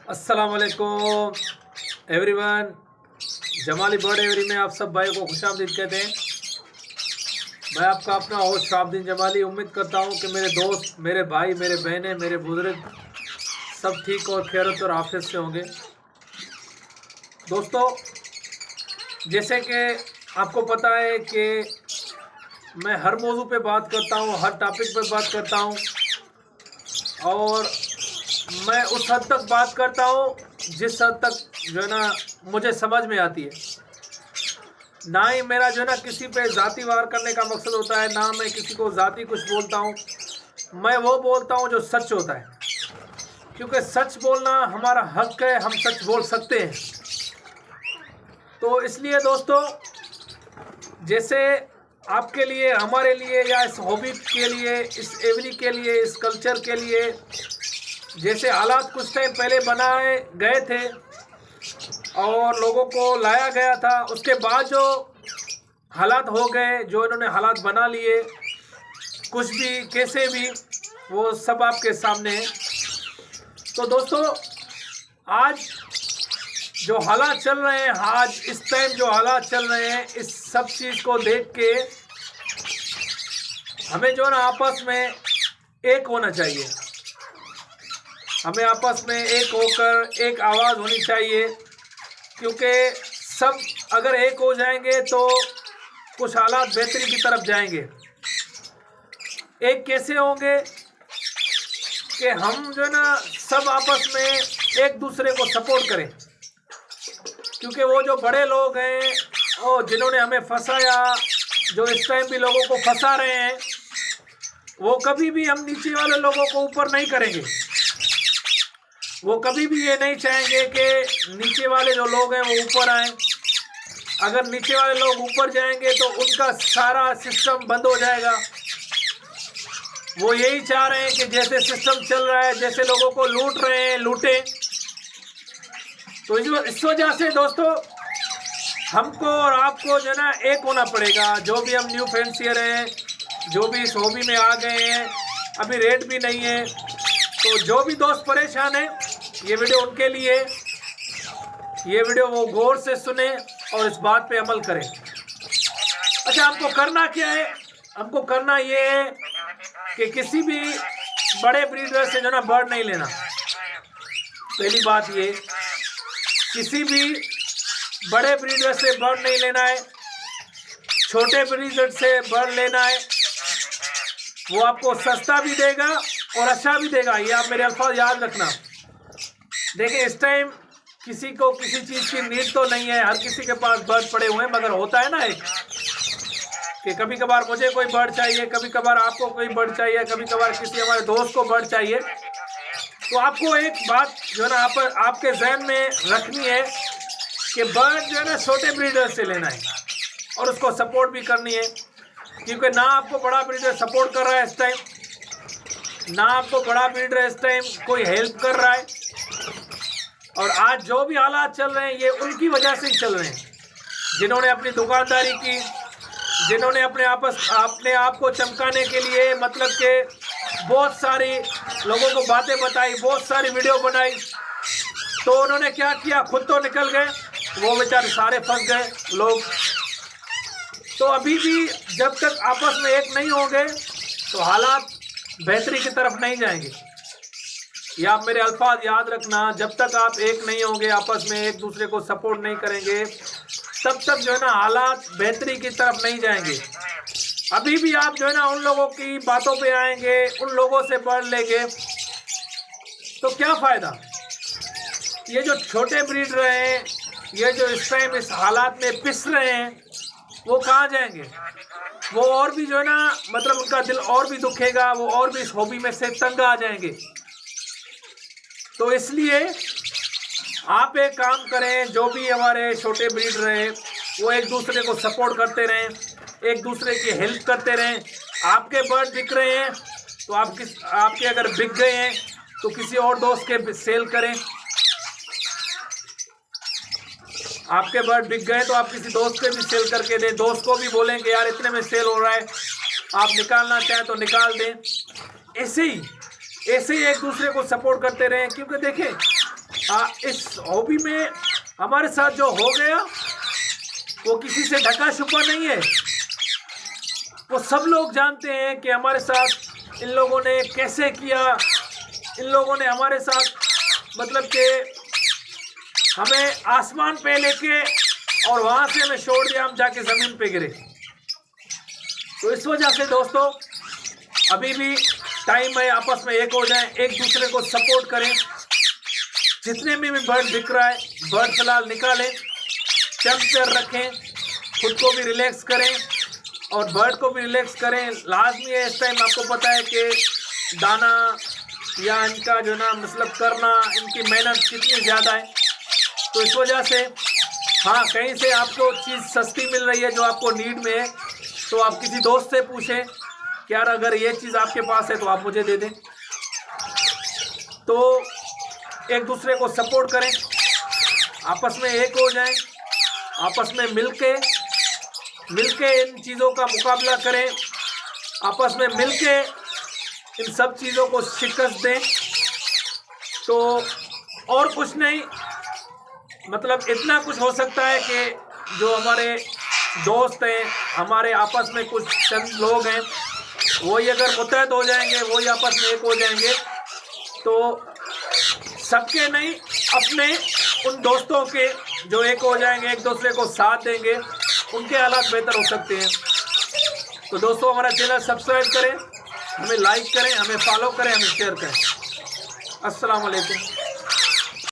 अस्सलाम वालेकुम everyone. Jamali bird every में आप सब भाई को खुशामदीद कहते हैं। मैं आपका अपना होस्ट शाहबुद्दीन जमाली। उम्मीद करता हूं कि मेरे दोस्त, मेरे भाई, मेरे बहनें, मेरे बुजुर्ग सब ठीक और खैरियत और आफियत से होंगे। दोस्तों, जैसे कि आपको पता है कि मैं हर मौजू पे बात करता हूं, हर टॉपिक पे बात करता हूं और मैं उस हद तक बात करता हूँ जिस हद तक जो है ना मुझे समझ में आती है। ना ही मेरा जो है ना किसी पे जाति वार करने का मकसद होता है, ना मैं किसी को जाति कुछ बोलता हूँ। मैं वो बोलता हूँ जो सच होता है, क्योंकि सच बोलना हमारा हक है, हम सच बोल सकते हैं। तो इसलिए दोस्तों, जैसे आपके लिए, हमारे लिए या इस हॉबी के लिए, इस एवरी के लिए, इस कल्चर के लिए जैसे हालात कुछ टाइम पहले बनाए गए थे और लोगों को लाया गया था, उसके बाद जो हालात हो गए, जो इन्होंने हालात बना लिए, कुछ भी कैसे भी, वो सब आपके सामने है। तो दोस्तों, आज जो हालात चल रहे हैं, आज इस टाइम जो हालात चल रहे हैं, इस सब चीज़ को देख के हमें जो है ना आपस में एक होना चाहिए। हमें आपस में एक होकर एक आवाज़ होनी चाहिए, क्योंकि सब अगर एक हो जाएंगे तो कुछ हालात बेहतरी की तरफ जाएंगे। एक कैसे होंगे कि हम जो है ना सब आपस में एक दूसरे को सपोर्ट करें, क्योंकि वो जो बड़े लोग हैं और जिन्होंने हमें फंसाया, जो इस टाइम भी लोगों को फंसा रहे हैं, वो कभी भी हम नीचे वाले लोगों को ऊपर नहीं करेंगे। वो कभी भी ये नहीं चाहेंगे कि नीचे वाले जो लोग हैं वो ऊपर आए। अगर नीचे वाले लोग ऊपर जाएंगे तो उनका सारा सिस्टम बंद हो जाएगा। वो यही चाह रहे हैं कि जैसे सिस्टम चल रहा है, जैसे लोगों को लूट रहे हैं, लूटें। तो इस वजह से दोस्तों, हमको और आपको जो है ना एक होना पड़ेगा। जो भी हम न्यू फ्रेंड्स हैं, जो भी इस हॉबी में आ गए हैं, अभी रेट भी नहीं है, तो जो भी दोस्त परेशान है, ये वीडियो उनके लिए। ये वीडियो वो गौर से सुने और इस बात पे अमल करें। अच्छा, हमको करना क्या है? हमको करना ये है कि किसी भी बड़े ब्रीडर से जो ना बर्ड नहीं लेना। पहली बात ये, किसी भी बड़े ब्रीडर से बर्ड नहीं लेना है। छोटे ब्रीडर से बर्ड लेना है। वो आपको सस्ता भी देगा और अच्छा भी देगा। ये आप मेरे अल्फाज याद रखना। देखिए, इस टाइम किसी को किसी चीज़ की नीड तो नहीं है, हर किसी के पास बर्ड पड़े हुए हैं, मगर होता है ना एक कि कभी कभार मुझे कोई बर्ड चाहिए, कभी कभार आपको कोई बर्ड चाहिए, कभी कभार किसी हमारे दोस्त को बर्ड चाहिए। तो आपको एक बात जो है ना आपके जहन में रखनी है कि बर्ड जो है ना छोटे ब्रीडर से लेना है और उसको सपोर्ट भी करनी है, क्योंकि ना आपको बड़ा ब्रीडर सपोर्ट कर रहा है इस टाइम, ना आपको बड़ा ब्रीडर इस टाइम कोई हेल्प कर रहा है। और आज जो भी हालात चल रहे हैं, ये उनकी वजह से ही चल रहे हैं, जिन्होंने अपनी दुकानदारी की, जिन्होंने अपने आप को चमकाने के लिए, मतलब कि बहुत सारी लोगों को बातें बताई, बहुत सारी वीडियो बनाई। तो उन्होंने क्या किया, खुद तो निकल गए, वो बेचारे सारे फंस गए लोग। तो अभी भी जब तक आपस में एक नहीं होंगे तो हालात बेहतरी की तरफ नहीं जाएंगे। ये आप मेरे अल्फाज याद रखना। जब तक आप एक नहीं होंगे, आपस में एक दूसरे को सपोर्ट नहीं करेंगे, तब तक जो है ना हालात बेहतरी की तरफ नहीं जाएंगे। अभी भी आप जो है ना उन लोगों की बातों पे आएंगे, उन लोगों से बढ़ लेंगे, तो क्या फ़ायदा। ये जो छोटे ब्रीडर हैं, ये जो इस टाइम इस हालात में पिस रहे हैं, वो कहाँ जाएंगे। वो और भी जो है ना, मतलब उनका दिल और भी दुखेगा, वो और भी इस हॉबी में से तंग आ जाएंगे। तो इसलिए आप एक काम करें, जो भी हमारे छोटे ब्रीडर हैं, वो एक दूसरे को सपोर्ट करते रहें, एक दूसरे की हेल्प करते रहें। आपके बर्ड बिक रहे हैं तो आपके अगर बिक गए हैं तो किसी और दोस्त के सेल करें। आपके बर्ड बिक गए तो आप किसी दोस्त के भी सेल करके दें। दोस्त को भी बोलें कि यार इतने में सेल हो रहा है, आप निकालना चाहें तो निकाल दें। ऐसे ही एक दूसरे को सपोर्ट करते रहें, क्योंकि देखें इस हॉबी में हमारे साथ जो हो गया वो किसी से ढका छुपा नहीं है। वो सब लोग जानते हैं कि हमारे साथ इन लोगों ने कैसे किया। इन लोगों ने हमारे साथ मतलब कि हमें आसमान पे लेके और वहाँ से हमें छोड़ दिया, हम जाके ज़मीन पे गिरे। तो इस वजह से दोस्तों अभी भी टाइम है, आपस में एक हो जाएं, एक दूसरे को सपोर्ट करें। जितने में भी बर्ड दिख रहा है बर्ड फिलहाल निकालें, टेम्परेचर रखें, खुद को भी रिलैक्स करें और बर्ड को भी रिलैक्स करें। लाजमी है इस टाइम, आपको पता है कि दाना या इनका जो ना मतलब करना, इनकी मेहनत कितनी ज़्यादा है। तो इस वजह से हाँ, कहीं से आपको चीज़ सस्ती मिल रही है जो आपको नीड में है, तो आप किसी दोस्त से पूछें कि यार अगर ये चीज़ आपके पास है तो आप मुझे दे दें। तो एक दूसरे को सपोर्ट करें, आपस में एक हो जाएं, आपस में मिलके इन चीज़ों का मुकाबला करें, आपस में मिलके इन सब चीज़ों को शिकस्त दें। तो और कुछ नहीं, मतलब इतना कुछ हो सकता है कि जो हमारे दोस्त हैं, हमारे आपस में कुछ चंद लोग हैं, वही अगर मुत्तहद हो जाएंगे, वही आपस में एक हो जाएंगे, तो सबके नहीं अपने उन दोस्तों के जो एक हो जाएंगे, एक दूसरे को साथ देंगे, उनके हालात बेहतर हो सकते हैं। तो दोस्तों हमारा चैनल सब्सक्राइब करें, हमें लाइक करें, हमें फॉलो करें, हमें शेयर करें। अस्सलाम वालेकुम।